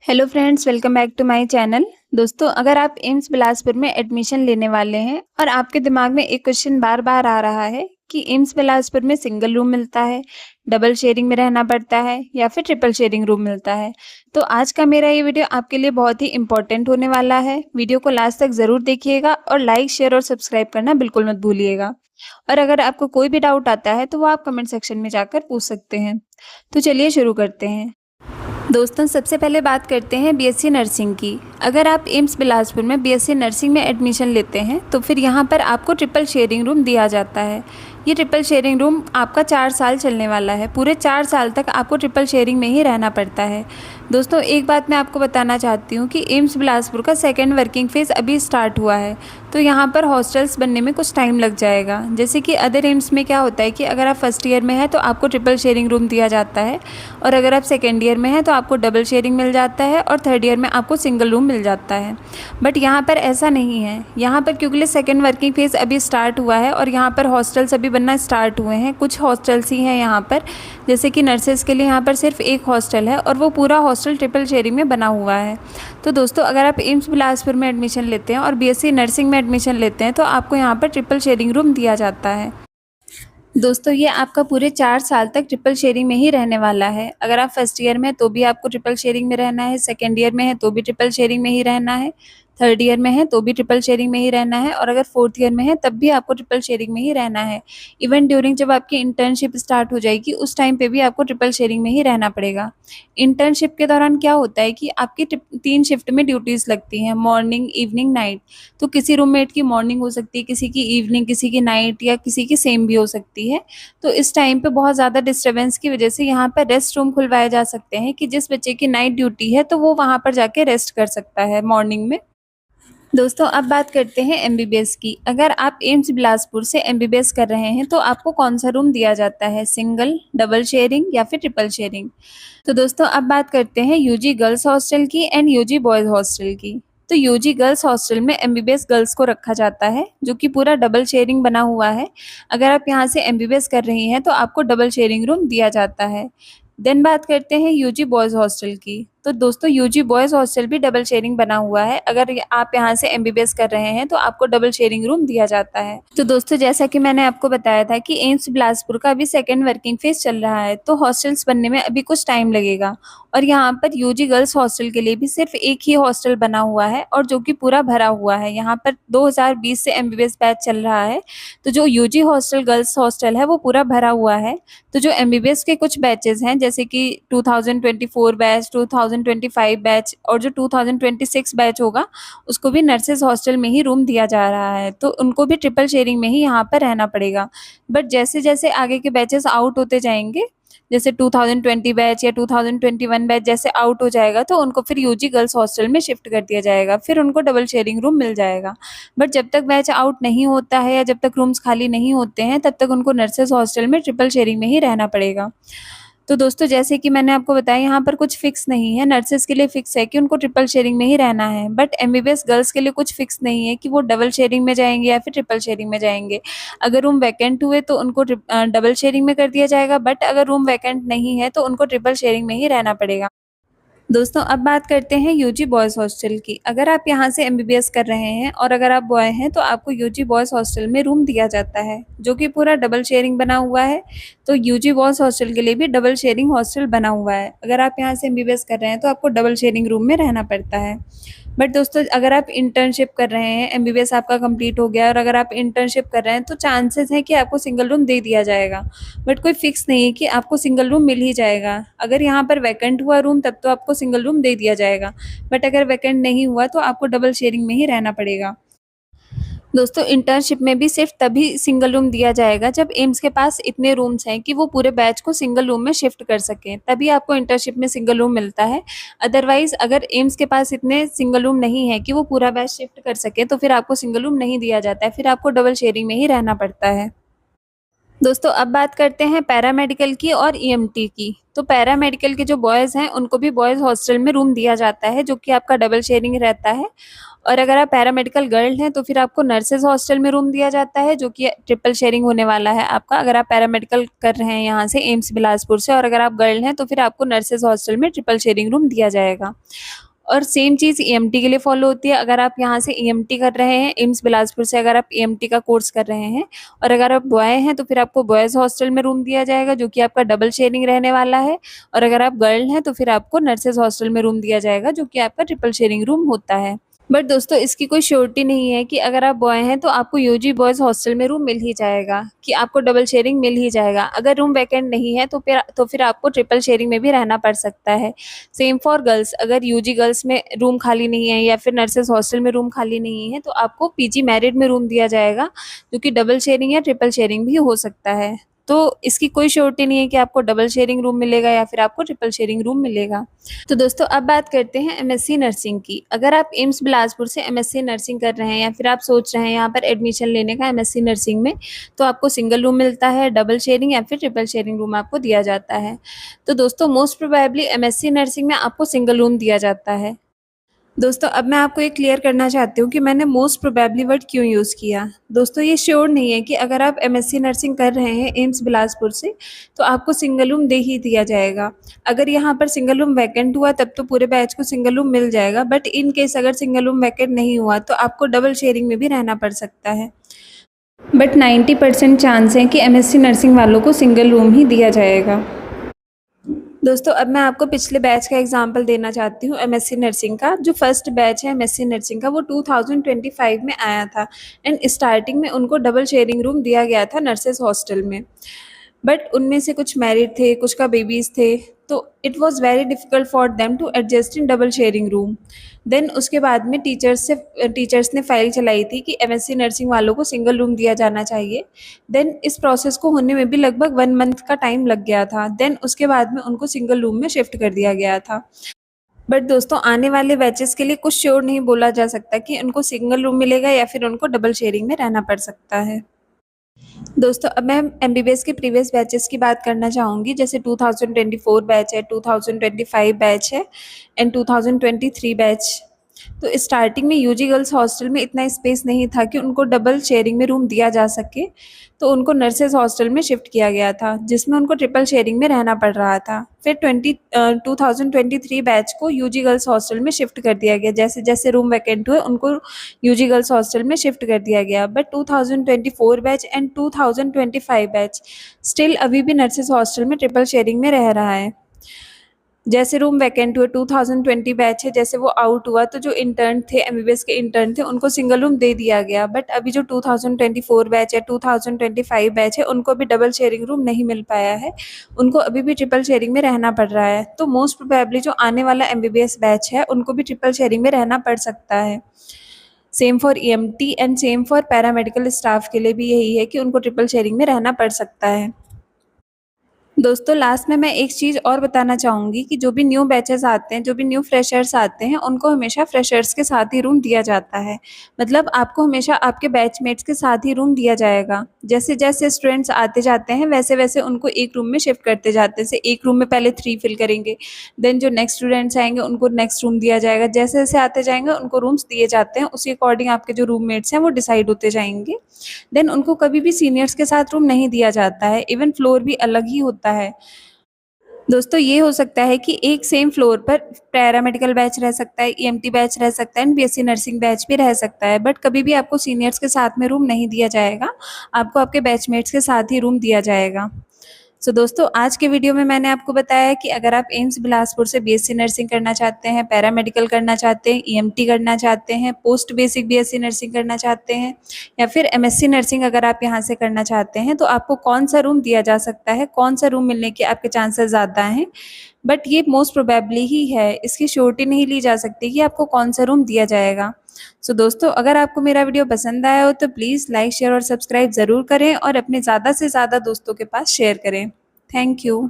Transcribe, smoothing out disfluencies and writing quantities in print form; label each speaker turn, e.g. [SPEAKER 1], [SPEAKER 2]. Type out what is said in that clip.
[SPEAKER 1] Hello friends, welcome back to my channel. दोस्तों, अगर आप एम्स बिलासपुर में एडमिशन लेने वाले हैं और आपके दिमाग में एक क्वेश्चन बार-बार आ रहा है कि एम्स बिलासपुर में सिंगल रूम मिलता है, डबल शेयरिंग में रहना पड़ता है या फिर ट्रिपल शेयरिंग रूम मिलता है, तो आज का मेरा ये वीडियो आपके लिए बहुत ही इम्पोर्टेंट होने वाला है। वीडियो को लास्ट तक ज़रूर देखिएगा और लाइक, शेयर और सब्सक्राइब करना बिल्कुल मत भूलिएगा। और अगर आपको कोई भी डाउट आता है, तो वो आप कमेंट सेक्शन में जाकर पूछ सकते हैं। तो चलिए शुरू करते हैं। दोस्तों, सबसे पहले बात करते हैं बीएससी नर्सिंग की। अगर आप एम्स बिलासपुर में बीएससी नर्सिंग में एडमिशन लेते हैं तो फिर यहाँ पर आपको ट्रिपल शेयरिंग रूम दिया जाता है। ये ट्रिपल शेयरिंग रूम आपका 4 साल चलने वाला है। पूरे 4 साल तक आपको ट्रिपल शेयरिंग में ही रहना पड़ता है। दोस्तों, एक बात मैं आपको बताना चाहती हूँ कि एम्स बिलासपुर का सेकेंड वर्किंग फेज़ अभी स्टार्ट हुआ है, तो यहाँ पर हॉस्टल्स बनने में कुछ टाइम लग जाएगा। जैसे कि अदर एम्स में क्या होता है कि अगर आप फर्स्ट ईयर में हैं तो आपको ट्रिपल शेयरिंग रूम दिया जाता है, और अगर आप सेकेंड ईयर में हैं तो आपको डबल शेयरिंग मिल जाता है, और थर्ड ईयर में आपको सिंगल रूम मिल जाता है। बट यहाँ पर ऐसा नहीं है। यहाँ पर क्योंकि सेकेंड वर्किंग फेज़ अभी स्टार्ट हुआ है और यहाँ पर हॉस्टल्स अभी बनना स्टार्ट हुए हैं। कुछ हॉस्टल्स ही हैं यहाँ पर, जैसे कि नर्सेज़ के लिए यहाँ पर सिर्फ एक हॉस्टल है और वो पूरा हॉस्टल ट्रिपल शेयरिंग में बना हुआ है। तो दोस्तों, अगर आप एम्स बिलासपुर में एडमिशन लेते हैं और बीएससी नर्सिंग में एडमिशन लेते हैं तो आपको यहाँ पर ट्रिपल शेयरिंग रूम दिया जाता है। दोस्तों, ये आपका पूरे 4 साल तक ट्रिपल शेयरिंग में ही रहने वाला है। अगर आप फर्स्ट ईयर में हैं तो भी आपको ट्रिपल शेयरिंग में रहना है, सेकंड ईयर में है तो भी ट्रिपल शेयरिंग में ही रहना है, थर्ड ईयर में है तो भी ट्रिपल शेयरिंग में ही रहना है, और अगर फोर्थ ईयर में है तब भी आपको ट्रिपल शेयरिंग में ही रहना है। इवन ड्यूरिंग जब आपकी इंटर्नशिप स्टार्ट हो जाएगी उस टाइम पे भी आपको ट्रिपल शेयरिंग में ही रहना पड़ेगा। इंटर्नशिप के दौरान क्या होता है कि आपकी 3 शिफ्ट में ड्यूटीज़ लगती हैं, मॉर्निंग, इवनिंग, नाइट। तो किसी रूममेट की मॉर्निंग हो सकती है, किसी की इवनिंग, किसी की नाइट, या किसी की सेम भी हो सकती है। तो इस टाइम पे बहुत ज़्यादा डिस्टर्बेंस की वजह से यहाँ पर रेस्ट रूम खुलवाए जा सकते हैं कि जिस बच्चे की नाइट ड्यूटी है तो वो वहाँ पर जाके रेस्ट कर सकता है मॉर्निंग में। दोस्तों, अब बात करते हैं एमबीबीएस की। अगर आप एम्स बिलासपुर से एमबीबीएस कर रहे हैं तो आपको कौन सा रूम दिया जाता है, सिंगल, डबल शेयरिंग या फिर ट्रिपल शेयरिंग। तो दोस्तों, अब बात करते हैं यूजी गर्ल्स हॉस्टल की एंड यूजी बॉयज़ हॉस्टल की। तो यूजी गर्ल्स हॉस्टल में एमबीबीएस गर्ल्स को रखा जाता है, जो कि पूरा डबल शेयरिंग बना हुआ है। अगर आप यहाँ से एमबीबीएस कर रही हैं तो आपको डबल शेयरिंग रूम दिया जाता है। देन बात करते हैं यूजी बॉयज़ हॉस्टल की। तो दोस्तों, यूजी बॉयज़ हॉस्टल भी डबल शेयरिंग बना हुआ है। अगर आप यहाँ से एमबीबीएस कर रहे हैं तो आपको डबल शेयरिंग रूम दिया जाता है। तो दोस्तों, जैसा कि मैंने आपको बताया था कि एम्स बिलासपुर का अभी सेकेंड वर्किंग फेज चल रहा है, तो हॉस्टल्स बनने में अभी कुछ टाइम लगेगा। और यहाँ पर यूजी गर्ल्स हॉस्टल के लिए भी सिर्फ एक ही हॉस्टल बना हुआ है, और जो कि पूरा भरा हुआ है। यहाँ पर 2020 से एमबीबीएस बैच चल रहा है, तो जो यूजी हॉस्टल गर्ल्स हॉस्टल है वो पूरा भरा हुआ है। तो जो एमबीबीएस के कुछ बैचेस हैं, जैसे कि 2024 बैच, 2025 बैच और जो 2026 बैच होगा, उसको भी नर्सेज हॉस्टल में ही रूम दिया जा रहा है, तो उनको भी ट्रिपल शेयरिंग में ही यहाँ पर रहना पड़ेगा। बट जैसे जैसे आगे के बैचेस आउट होते जाएंगे, जैसे 2020 बैच या 2021 बैच जैसे आउट हो जाएगा, तो उनको फिर यूजी गर्ल्स हॉस्टल में शिफ्ट कर दिया जाएगा, फिर उनको डबल शेयरिंग रूम मिल जाएगा। बट जब तक बैच आउट नहीं होता है या जब तक रूम्स खाली नहीं होते हैं, तब तक उनको नर्सेज हॉस्टल में ट्रिपल शेयरिंग में ही रहना पड़ेगा। तो दोस्तों, जैसे कि मैंने आपको बताया, यहाँ पर कुछ फिक्स नहीं है। नर्सेज के लिए फिक्स है कि उनको ट्रिपल शेयरिंग में ही रहना है, बट एमबीबीएस गर्ल्स के लिए कुछ फिक्स नहीं है कि वो डबल शेयरिंग में जाएंगे या फिर ट्रिपल शेयरिंग में जाएंगे। अगर रूम वैकेंट हुए तो उनको डबल शेयरिंग में कर दिया जाएगा, बट अगर रूम वैकेंट नहीं है तो उनको ट्रिपल शेयरिंग में ही रहना पड़ेगा। दोस्तों, अब बात करते हैं यूजी बॉयज़ हॉस्टल की। अगर आप यहाँ से एमबीबीएस कर रहे हैं और अगर आप बॉय हैं तो आपको यूजी बॉयज़ हॉस्टल में रूम दिया जाता है, जो कि पूरा डबल शेयरिंग बना हुआ है। तो यूजी बॉयज़ हॉस्टल के लिए भी डबल शेयरिंग हॉस्टल बना हुआ है। अगर आप यहाँ से एमबीबीएस कर रहे हैं तो आपको डबल शेयरिंग रूम में रहना पड़ता है। बट दोस्तों, अगर आप इंटर्नशिप कर रहे हैं, एमबीबीएस आपका कंप्लीट हो गया है और अगर आप इंटर्नशिप कर रहे हैं, तो चांसेस हैं कि आपको सिंगल रूम दे दिया जाएगा। बट कोई फिक्स नहीं है कि आपको सिंगल रूम मिल ही जाएगा। अगर यहाँ पर वैकेंट हुआ रूम तब तो आपको सिंगल रूम दे दिया जाएगा, बट अगर वैकेंट नहीं हुआ तो आपको डबल शेयरिंग में ही रहना पड़ेगा। दोस्तों, इंटर्नशिप में भी सिर्फ तभी सिंगल रूम दिया जाएगा जब एम्स के पास इतने रूम्स हैं कि वो पूरे बैच को सिंगल रूम में शिफ्ट कर सकें, तभी आपको इंटर्नशिप में सिंगल रूम मिलता है। अदरवाइज अगर एम्स के पास इतने सिंगल रूम नहीं है कि वो पूरा बैच शिफ्ट कर सके, तो फिर आपको सिंगल रूम नहीं दिया जाता है, फिर आपको डबल शेयरिंग में ही रहना पड़ता है। दोस्तों अब बात करते हैं पैरामेडिकल की और ईएमटी की। तो पैरामेडिकल के जो बॉयज़ हैं उनको भी बॉयज़ हॉस्टल में रूम दिया जाता है, जो कि आपका डबल शेयरिंग रहता है। और अगर आप पैरामेडिकल गर्ल हैं तो फिर आपको नर्सेज हॉस्टल में रूम दिया जाता है, जो कि ट्रिपल शेयरिंग होने वाला है आपका। अगर आप पैरामेडिकल कर रहे हैं यहाँ से एम्स बिलासपुर से, और अगर आप गर्ल हैं तो फिर आपको नर्सेज हॉस्टल में ट्रिपल शेयरिंग रूम दिया जाएगा। और सेम चीज़ ईएमटी के लिए फॉलो होती है। अगर आप यहाँ से ईएमटी कर रहे हैं एम्स बिलासपुर से, अगर आप ईएमटी का कोर्स कर रहे हैं और अगर आप बॉय हैं तो फिर आपको बॉयज़ हॉस्टल में रूम दिया जाएगा, जो कि आपका डबल शेयरिंग रहने वाला है। और अगर आप गर्ल हैं तो फिर आपको नर्सेज हॉस्टल में रूम दिया जाएगा, जो कि आपका ट्रिपल शेयरिंग रूम होता है। बट दोस्तों इसकी कोई श्योरिटी नहीं है कि अगर आप बॉय हैं तो आपको यूजी बॉयज़ हॉस्टल में रूम मिल ही जाएगा, कि आपको डबल शेयरिंग मिल ही जाएगा। अगर रूम वैकेंट नहीं है तो फिर आपको ट्रिपल शेयरिंग में भी रहना पड़ सकता है। सेम फॉर गर्ल्स, अगर यूजी गर्ल्स में रूम खाली नहीं है या फिर नर्सेज हॉस्टल में रूम खाली नहीं है तो आपको पीजी मैरिड में रूम दिया जाएगा, जो कि डबल शेयरिंग या ट्रिपल शेयरिंग भी हो सकता है। तो इसकी कोई श्योरिटी नहीं है कि आपको डबल शेयरिंग रूम मिलेगा या फिर आपको ट्रिपल शेयरिंग रूम मिलेगा। तो दोस्तों अब बात करते हैं एमएससी नर्सिंग की। अगर आप एम्स बिलासपुर से एमएससी नर्सिंग कर रहे हैं या फिर आप सोच रहे हैं यहाँ पर एडमिशन लेने का एमएससी नर्सिंग में, तो आपको सिंगल रूम मिलता है, डबल शेयरिंग या फिर ट्रिपल शेयरिंग रूम आपको दिया जाता है। तो दोस्तों मोस्ट प्रोबेबली एमएससी नर्सिंग में आपको सिंगल रूम दिया जाता है। दोस्तों अब मैं आपको ये क्लियर करना चाहती हूँ कि मैंने मोस्ट प्रोबेबली वर्ड क्यों यूज़ किया। दोस्तों ये श्योर नहीं है कि अगर आप एमएससी नर्सिंग कर रहे हैं एम्स बिलासपुर से तो आपको सिंगल रूम दे ही दिया जाएगा। अगर यहाँ पर सिंगल रूम वैकेंट हुआ तब तो पूरे बैच को सिंगल रूम मिल जाएगा, बट इन केस अगर सिंगल रूम वैकेंट नहीं हुआ तो आपको डबल शेयरिंग में भी रहना पड़ सकता है। बट 90% चांस है कि एमएससी नर्सिंग वालों को सिंगल रूम ही दिया जाएगा। दोस्तों अब मैं आपको पिछले बैच का एग्जांपल देना चाहती हूँ एमएससी नर्सिंग का। जो फर्स्ट बैच है एमएससी नर्सिंग का वो 2025 में आया था एंड स्टार्टिंग में उनको डबल शेयरिंग रूम दिया गया था नर्सेज हॉस्टल में। बट उनमें से कुछ मैरिड थे, कुछ का बेबीज़ थे, तो it was very difficult for them to adjust in double sharing room. Then उसके बाद में टीचर्स ने फाइल चलाई थी कि एमएससी नर्सिंग वालों को सिंगल रूम दिया जाना चाहिए। देन इस प्रोसेस को होने में भी लगभग 1 मंथ का टाइम लग गया था। देन उसके बाद में उनको सिंगल रूम में शिफ्ट कर दिया गया था। बट दोस्तों आने वाले बैचेस के लिए कुछ श्योर नहीं बोला जा सकता कि उनको सिंगल रूम मिलेगा या फिर उनको डबल शेयरिंग में रहना पड़ सकता है। दोस्तों अब मैं एमबीबीएस के प्रीवियस बैचेस की बात करना चाहूँगी। जैसे 2024 बैच है, 2025 बैच है एंड 2023 बैच। तो स्टार्टिंग में यूजी गर्ल्स हॉस्टल में इतना स्पेस नहीं था कि उनको डबल शेयरिंग में रूम दिया जा सके, तो उनको नर्सेज हॉस्टल में शिफ्ट किया गया था, जिसमें उनको ट्रिपल शेयरिंग में रहना पड़ रहा था। फिर 2023 बैच को यूजी गर्ल्स हॉस्टल में शिफ्ट कर दिया गया। जैसे जैसे रूम वैकेंट हुए उनको यूजी गर्ल्स हॉस्टल में शिफ्ट कर दिया गया। But 2024 batch and 2025 batch still अभी भी नर्सेज हॉस्टल में ट्रिपल शेयरिंग में रह रहा है। जैसे रूम वैकेंट हुए 2020 बैच है, जैसे वो आउट हुआ तो जो इंटर्न थे एमबीबीएस के इंटर्न थे उनको सिंगल रूम दे दिया गया। बट अभी जो 2024 बैच है, 2025 बैच है, उनको अभी डबल शेयरिंग रूम नहीं मिल पाया है, उनको अभी भी ट्रिपल शेयरिंग में रहना पड़ रहा है। तो मोस्ट प्रोबेबली जो आने वाला एमबीबीएस बैच है उनको भी ट्रिपल शेयरिंग में रहना पड़ सकता है। Same for EMT and same for paramedical staff के लिए भी यही है कि उनको ट्रिपल शेयरिंग में रहना पड़ सकता है। दोस्तों लास्ट में मैं एक चीज़ और बताना चाहूँगी कि जो भी न्यू बैचेस आते हैं, जो भी न्यू फ्रेशर्स आते हैं, उनको हमेशा फ्रेशर्स के साथ ही रूम दिया जाता है। मतलब आपको हमेशा आपके बैचमेट्स के साथ ही रूम दिया जाएगा। जैसे जैसे स्टूडेंट्स आते जाते हैं वैसे वैसे उनको एक रूम में शिफ्ट करते जाते हैं। जैसे एक रूम में पहले 3 फिल करेंगे, देन जो नेक्स्ट स्टूडेंट्स आएंगे उनको नेक्स्ट रूम दिया जाएगा। जैसे जैसे आते जाएंगे उनको रूम्स दिए जाते हैं, उसी अकॉर्डिंग आपके जो रूममेट्स हैं वो डिसाइड होते जाएंगे। देन उनको कभी भी सीनियर्स के साथ रूम नहीं दिया जाता है, इवन फ्लोर भी अलग ही होता है। दोस्तों ये हो सकता है कि एक सेम फ्लोर पर पैरामेडिकल बैच रह सकता है, ईएमटी बैच रह सकता है एंड बीएससी नर्सिंग बैच भी रह सकता है, बट कभी भी आपको सीनियर्स के साथ में रूम नहीं दिया जाएगा, आपको आपके बैचमेट्स के साथ ही रूम दिया जाएगा। सो दोस्तों आज के वीडियो में मैंने आपको बताया कि अगर आप एम्स बिलासपुर से बीएससी नर्सिंग करना चाहते हैं, पैरामेडिकल करना चाहते हैं, ईएमटी करना चाहते हैं, पोस्ट बेसिक बीएससी नर्सिंग करना चाहते हैं या फिर एमएससी नर्सिंग अगर आप यहाँ से करना चाहते हैं, तो आपको कौन सा रूम दिया जा सकता है, कौन सा रूम मिलने के आपके चांसेस ज़्यादा हैं। बट ये मोस्ट प्रोबेबली ही है, इसकी श्योरिटी नहीं ली जा सकती कि आपको कौन सा रूम दिया जाएगा। सो दोस्तों अगर आपको मेरा वीडियो पसंद आया हो तो प्लीज़ लाइक, शेयर और सब्सक्राइब ज़रूर करें और अपने ज़्यादा से ज़्यादा दोस्तों के पास शेयर करें। Thank you.